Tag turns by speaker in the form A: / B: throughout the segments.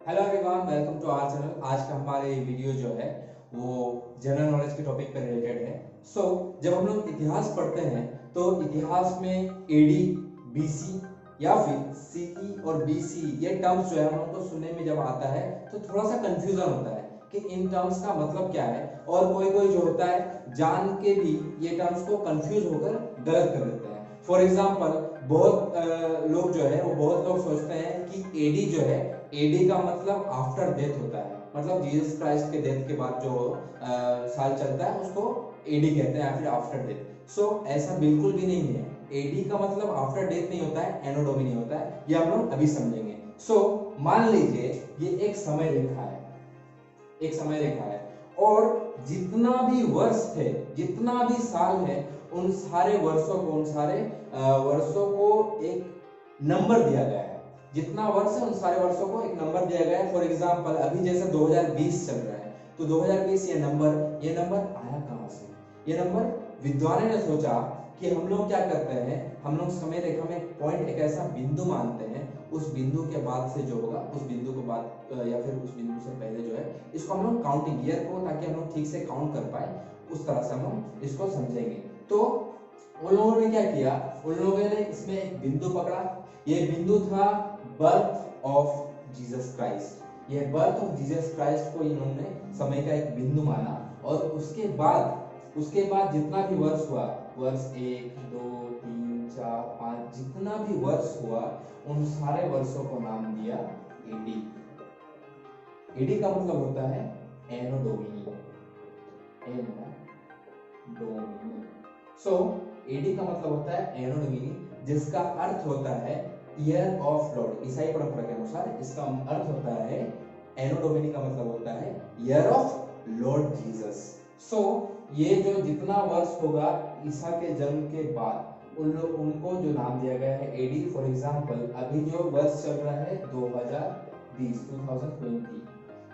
A: Hello everyone, welcome to our channel. आज का हमारे वीडियो जो है वो जनरल नॉलेज के टॉपिक पर रिलेटेड है। जब हम लोग इतिहास पढ़ते हैं तो इतिहास में एडी, बीसी या फिर सीई और बीसी ये टर्म्स जो है हम लोग को सुनने में जब आता है तो थोड़ा सा कंफ्यूजन होता है कि इन टर्म्स का मतलब क्या है। और कोई कोई जो होता है जान के भी ये टर्म्स को कंफ्यूज होकर गलत कर देते हैं। फॉर एग्जाम्पल बहुत लोग जो है वो बहुत लोग सोचते हैं कि एडी जो है, एडी का मतलब आफ्टर डेथ होता है, मतलब जीसस क्राइस्ट के डेथ के बाद जो साल चलता है उसको एडी कहते हैं या फिर आफ्टर डेथ। ऐसा बिल्कुल भी नहीं है। एडी का मतलब आफ्टर डेथ नहीं होता है, एनो डोमिनी होता है। ये हम लोग अभी समझेंगे। मान लीजिए ये एक समय रेखा है, एक समय रेखा है और जितना भी वर्ष थे, जितना भी साल है, उन सारे वर्षों को, उन सारे वर्षों को एक नंबर दिया गया है। जितना वर्ष है उन सारे वर्षों को एक नंबर दिया गया है। फॉर एग्जांपल अभी जैसे 2020 चल रहा है तो 2020 ये नंबर आया कहां से? ये नंबर विद्वानों ने सोचा कि हम लोग क्या करते हैं, हम लोग समय रेखा में एक पॉइंट, एक ऐसा बिंदु मानते हैं, उस बिंदु के बाद से जो होगा, उस बिंदु के बाद या फिर उस बिंदु से पहले जो है, इसको हम लोग काउंटिंग ईयर को, ताकि हम लोग ठीक से काउंट कर पाए, उस तरह से हम इसको समझेंगे। तो उन लोगों ने क्या किया, उन लोगों ने इसमें एक बिंदु पकड़ा। ये बिंदु था बर्थ ऑफ जीसस क्राइस्ट। ये बर्थ ऑफ जीसस क्राइस्ट को इन्होंने समय का एक बिंदु माना। और उसके बाद जितना भी वर्ष हुआ, वर्ष 1, 2, 3, 4, 5, जितना भी वर्ष हुआ, उन सारे वर्षों को नाम दिया एडी। एडी का मतलब होता है एनो डोमिनी। एनो डोमिनी। एडी का मतलब होता है एनो डोमिनी, जिसका अर्थ होता है ईयर ऑफ लॉर्ड। ईसाई परंपरा के अनुसार इसका अर्थ होता है, एनो डोमिनी का मतलब होता है ईयर ऑफ लॉर्ड जीसस। ये जो जितना वर्ष होगा ईसा के जन्म के बाद, उनको जो नाम दिया गया है एडी। फॉर एग्जांपल अभी जो वर्ष चल रहा है 2020, 2020,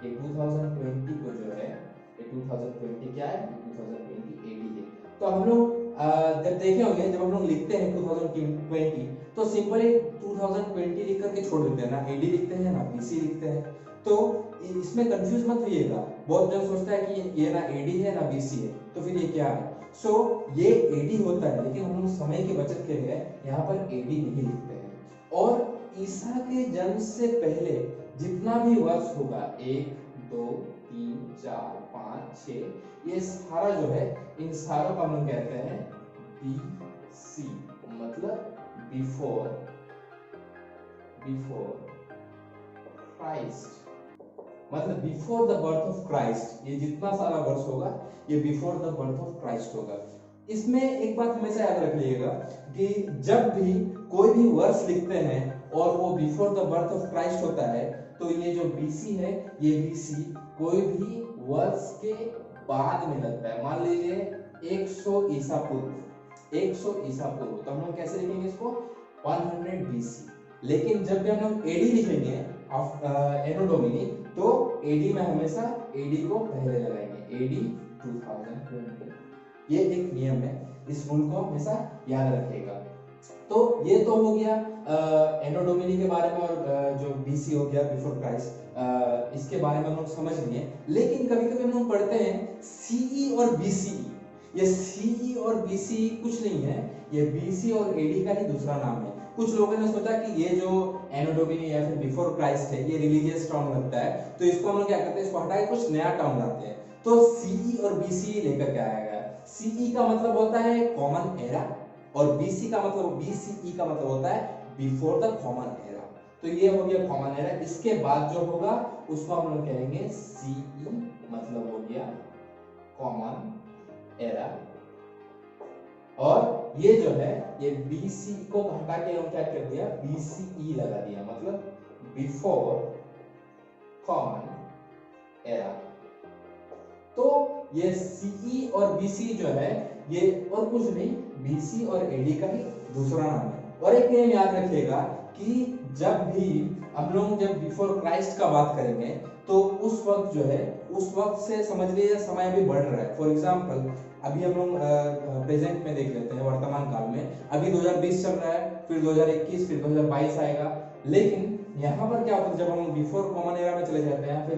A: ये 2020 को जो है, ये 2020 क्या है, 2020 एडी है। तो हम लोग जब देखे होंगे, जब हम लोग लिखते हैं 2020 तो सिंपली 2020 लिख करके छोड़ देते हैं, ना एडी लिखते हैं ना बीसी लिखते हैं। तो इसमें कंफ्यूज मत होइएगा। बहुत जन सोचता है कि ये ना एडी है ना बीसी है, तो फिर ये क्या है? ये एडी होता है, लेकिन हम लोग समय की बचत के लिए यहाँ पर एडी नहीं लिखते हैं। और ईसा के जन्म से पहले जितना भी वर्ष होगा, 1, 2, 3, 4, 5, 6, ये सारा जो है, इन सारों को हम लोग कहते हैं बीसी, मतलब बिफोर क्राइस्ट, मतलब before the birth of Christ. ये जितना सारा वर्ष होगा ये before the birth of Christ होगा। इसमें एक बात हमेशा याद रख लीजिएगा कि जब भी कोई भी वर्ष लिखते हैं और वो before the birth of Christ होता है, तो ये जो बीसी है, ये बीसी कोई भी वर्ष के बाद में लगता है। मान लीजिए 100 ईसा पूर्व, 100 ईसा पूर्व, तो हम लोग कैसे लिखेंगे इसको? 100 बीसी। लेकिन जब भी हम लोग एडी लिखेंगे, एनो डोमिनी, तो एडी में हमेशा एडी को पहले लगाएंगे, एडी 2020। ये एक नियम है, इस रूल को हमेशा याद रखिएगा। तो ये तो हो गया एनो डोमिनी के बारे में, और जो बीसी हो गया बिफोर क्राइस्ट, इसके बारे में हम लोग समझ लिए। लेकिन कभी कभी हम लोग पढ़ते हैं सीई और बीसीई। ये सीई और बीसी कुछ नहीं है, ये बीसी और एडी का ही दूसरा नाम है। कुछ लोगों ने सोचा कि ये जो एनो डोमिनी या फिर बिफोर क्राइस्ट है, ये रिलीजियस टर्म लगता है, तो इसको हम लोग क्या करते हैं, इसको हटा के कुछ नया टर्म लाते हैं। तो सीई और बीसी लेकर के आया गया। सीई का मतलब होता है कॉमन एरा, और बीसी का मतलब, बीसीई का मतलब होता है बिफोर द कॉमन एरा। तो ये हो गया कॉमन एरा। इसके बाद जो होगा उसको हम लोग कहेंगे सीई, मतलब हो गया कॉमन एरा। और ये जो है, ये बीसी को हटा के हम क्या कर दिया, बीसीई लगा दिया, मतलब बिफोर कॉमन एरा। तो ये सीई और बीसी जो है, ये और कुछ नहीं, बीसी और एडी का ही दूसरा नाम है। और एक नियम याद रखिएगा कि जब भी हम लोग जब बिफोर क्राइस्ट का बात करेंगे, तो उस वक्त जो है, उस वक्त से समझ लीजिए समय अभी बढ़ रहा है। फॉर एग्जांपल अभी हम लोग प्रेजेंट में देख लेते हैं, वर्तमान काल में अभी 2020 चल रहा है, फिर 2021, फिर 2022 आएगा। लेकिन यहाँ पर क्या होता है, जब हम बिफोर कॉमन एरा में चले जाते हैं, फिर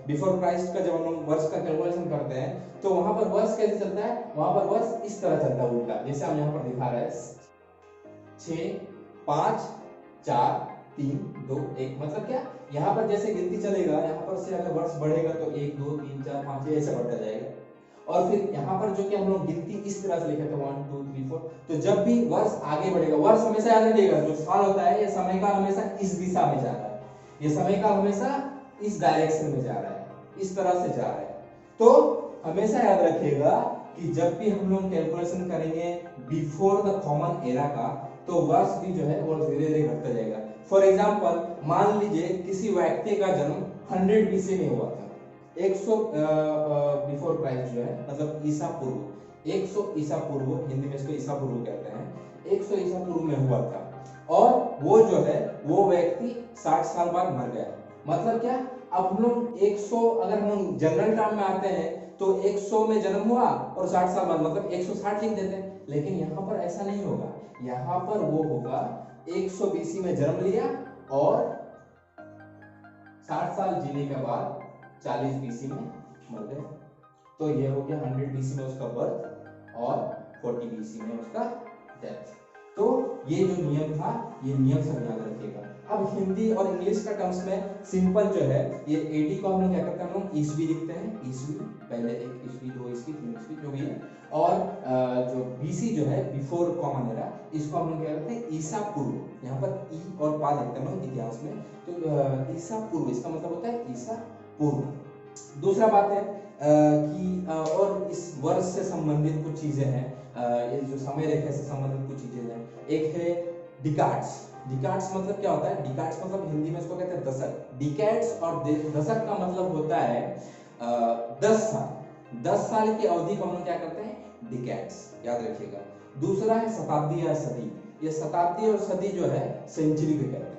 A: बिफोर क्राइस्ट का जब हम लोग वर्ष का कैलकुलेशन करते हैं, तो वहां पर वर्ष कैसे चलता है, वहां पर वर्ष इस तरह चलता है उल्टा, जैसे हम यहाँ पर दिखा रहे हैं 6 5 4 3 2 1। मतलब क्या, यहाँ पर जैसे गिनती चलेगा, यहाँ पर से अगर वर्ष बढ़ेगा तो 1 2 3 4 5 6 ऐसे बढ़ता जाएगा। और फिर यहाँ पर जो कि हम लोग गिनती इस तरह से लिखे थे 1 2 3 4, तो जब भी वर्ष आगे बढ़ेगा, वर्ष हमेशा याद रखिएगा, जो साल होता है ये समय काल हमेशा इस दिशा में जा रहा है, ये समय काल हमेशा इस डायरेक्शन में जा रहा है, इस तरह से जा रहा है। तो हमेशा याद रखिएगा कि जब भी हम लोग कैलकुलेशन करेंगे बिफोर द कॉमन एरा का, तो वर्ष भी जो है वो धीरे धीरे घटता जाएगा। फॉर एग्जांपल, मान लीजिए किसी व्यक्ति का जन्म 100 BC में हुआ था, 100 बिफोर क्राइस्ट जो है, मतलब ईसा पूर्व, 100 ईसा पूर्व, हिंदी में इसको ईसा पूर्व कहते हैं, 100 ईसा पूर्व में हुआ था, और वो जो है वो व्यक्ति 60 साल बाद मर गया। मतलब क्या, अब हम लोग 100, अगर हम जनरल टर्म में आते हैं तो 100 में जन्म हुआ और 60 साल बाद, मतलब 160 लिख देते हैं, लेकिन यहाँ पर ऐसा नहीं होगा, यहाँ पर वो होगा 100 BC में जन्म लिया और 60 साल जीने के बाद 40 BC में मर गए। तो ये हो गया 100 BC में उसका बर्थ और 40 BC में उसका डेथ। तो ये जो नियम था, ये नियम सब याद रखिएगा। अब हिंदी और इंग्लिश का टर्म्स में सिंपल जो है, ये एडी को हम लोग क्या करते हैं, हम लोग ईस्वी लिखते हैं, ईस्वी, पहले 1 ईस्वी 2 ईस्वी 3 ईस्वी जो भी है, और जो बीसी जो है बिफोर कॉमन एरा, इसको हम लोग क्या करते हैं, ईसा पूर्व, यहाँ पर ई और पा लिखते हैं हम लोग इतिहास में, तो ईसा पूर्व इसका मतलब होता है ईसा पूर्व। दूसरा बात है कि और इस वर्ष से संबंधित कुछ चीजें हैं, ये जो समय रेखा से संबंधित कुछ चीजें हैं। एक है डिकाड्स। डिकाड्स मतलब क्या होता है, डिकाड्स मतलब हिंदी में इसको कहते हैं दशक। डिकेड्स और दशक का मतलब होता है 10 साल। 10 साल की अवधि को हम लोग क्या करते हैं, डिकेड्स, याद रखिएगा। दूसरा है शताब्दी या सदी। ये शताब्दी और सदी जो है सेंचुरी को कहते हैं।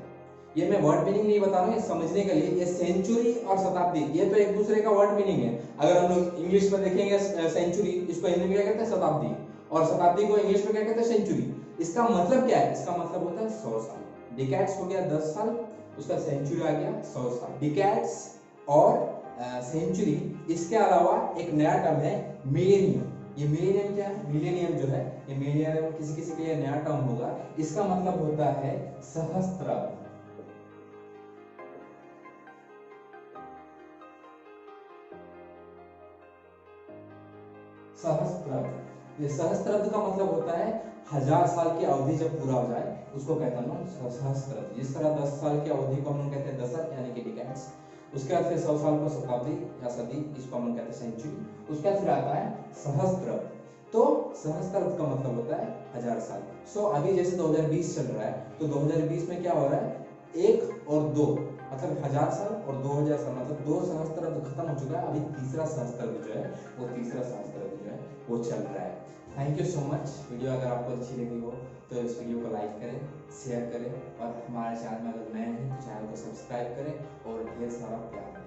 A: ये मैं वर्ड मीनिंग नहीं बता रहा हूँ, समझने के लिए। ये सेंचुरी और शताब्दी ये तो एक दूसरे का वर्ड मीनिंग है। अगर हम लोग इंग्लिश में देखेंगे सेंचुरी, इसको हिंदी में क्या कहते हैं, शताब्दी, और शताब्दी को इंग्लिश में क्या कहते हैं, सेंचुरी। इसका मतलब क्या है, इसका मतलब होता है 100 साल। डिकेड्स हो गया 10 साल, उसका सेंचुरी आ गया 100 साल। डिकेड्स और सेंचुरी, इसके अलावा एक नया टर्म है मिलेनियम। ये मिलेनियम क्या है, मिलेनियम जो है, ये मिलेनियम किसी किसी के लिए नया टर्म होगा। इसका मतलब होता है सहस्त्राब्द। सहस्त्राब्द, ये सहस्त्राब्द का मतलब होता है 1000 साल की अवधि जब पूरा हो जाए उसको कहते हैं हम सहस्त्राब्द। जिस तरह 10 साल की अवधि को हम लोग कहते हैं दशक यानी कि डिकेड्स, उसके बाद फिर 100 साल को शताब्दी या सदी, इसको हम लोग कहते हैं सेंचुरी, उसके बाद फिर आता है सहस्त्राब्द। तो सहस्त्राब्द का मतलब होता है 1000 साल। सो अभी जैसे 2020 चल रहा है, तो 2020 में क्या हो रहा है, 1 और 2 मतलब 1000 साल और 2000 साल, मतलब 2 सहस्त्राब्द खत्म हो चुका है। अभी तीसरा सहस्त्राब्द जो है, वो तीसरा सहस्त्राब्द जो है वो चल रहा है। Thank you so much. Video अगर आपको अच्छी लगी हो तो इस वीडियो को लाइक करें, शेयर करें, और हमारे चैनल में अगर नए हैं तो चैनल को सब्सक्राइब करें और ढेर सारा प्यार।